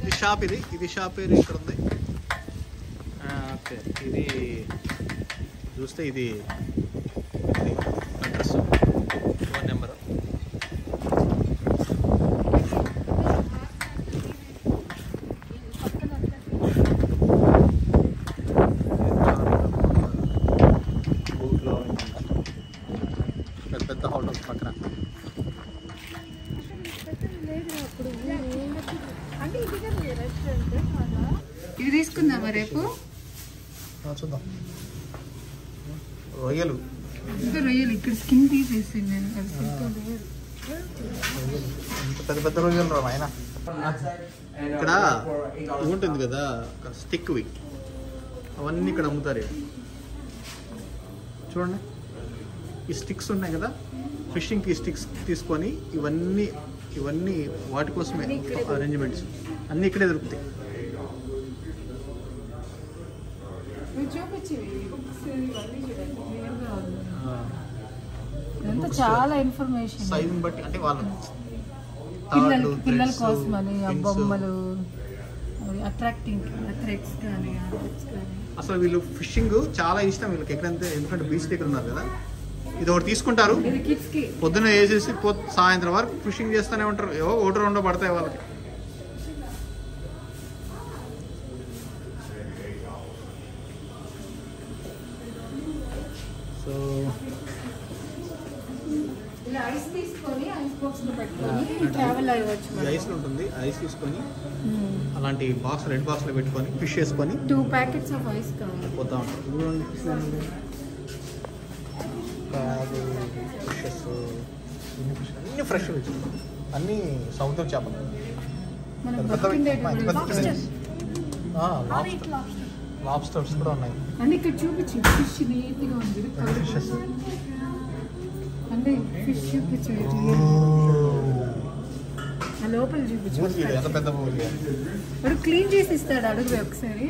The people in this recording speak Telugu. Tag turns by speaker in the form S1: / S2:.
S1: ఇది షాప్, ఇది షాప్ పేరు ఇక్కడ ఉంది. ఓకే, ఇది చూస్తే ఇది అడ్రస్, ఫోన్ నెంబరు. పెద్ద పెద్ద హోటల్స్ పక్కన.
S2: ఇది తీసుకుందామా రేపు?
S1: చూద్దాం. రొయ్యలు,
S2: రొయ్యలు ఇక్కడ స్కిన్ తీసేసి నేను
S1: పెద్ద పెద్ద రొయ్యలు రా ఆయన. ఇక్కడ ఉంటుంది కదా స్టిక్వి, అవన్నీ ఇక్కడ అమ్ముతారు. చూడండి, ఈ స్టిక్స్ ఉన్నాయి కదా, ఫిషింగ్కి స్టిక్స్ తీసుకొని ఇవన్నీ వాటి కోసమే అరేంజ్మెంట్స్ అన్నీ ఇక్కడే దొరుకుతాయి.
S2: చాలా ఇన్ఫర్మేషన్
S1: సైజుని బట్టి, అంటే వాళ్ళు
S2: పిల్లల కోసం అని బొమ్మలు, అట్రాక్టింగ్ థ్రెడ్స్ కానీ.
S1: అసలు వీళ్ళు ఫిషింగ్ చాలా ఇష్టం వీళ్ళకి ఎక్కడంటే, ఎందుకంటే బీచ్ దగ్గర ఉన్నారు కదా. ఇది ఒకటి తీసుకుంటారు, పొద్దున్న వేసేసి సాయంత్రం వరకు ఫిషింగ్ చేస్తూనే ఉంటారు. ఏవో ఒకటి రెండో పడతాయి వాళ్ళకి. సో
S2: ఐస్ తీసుకొని ఐస్ బాక్స్ లో పెట్టుకొని ట్రావెల్ అయ్యవచ్చు.
S1: ఐస్లో ఉంటుంది, ఐస్ తీసుకొని అలాంటి బాక్స్, రెడ్ బాక్స్ లో పెట్టుకొని ఫిష్ వేసుకొని
S2: 2 ప్యాకెట్స్ ఆఫ్ ఐస్ కావాలి.
S1: పోతా ఉంటాం. ఫిషెస్ అన్ని ఫ్రెష్, అన్ని సముద్ర చేపలు. లాబ్స్టర్స్ కూడా ఉన్నాయి.
S2: అంటే ఇక్కడ చూపించి ఫిష్ నీట్గా ఉంది.
S1: ఫిషెస్
S2: అంటే ఫిష్ చూపించు, లోపల చూపించు.
S1: ఎంత పెద్ద
S2: వాడు క్లీన్ చేసి ఇస్తాడు, అడుగు ఒకసారి.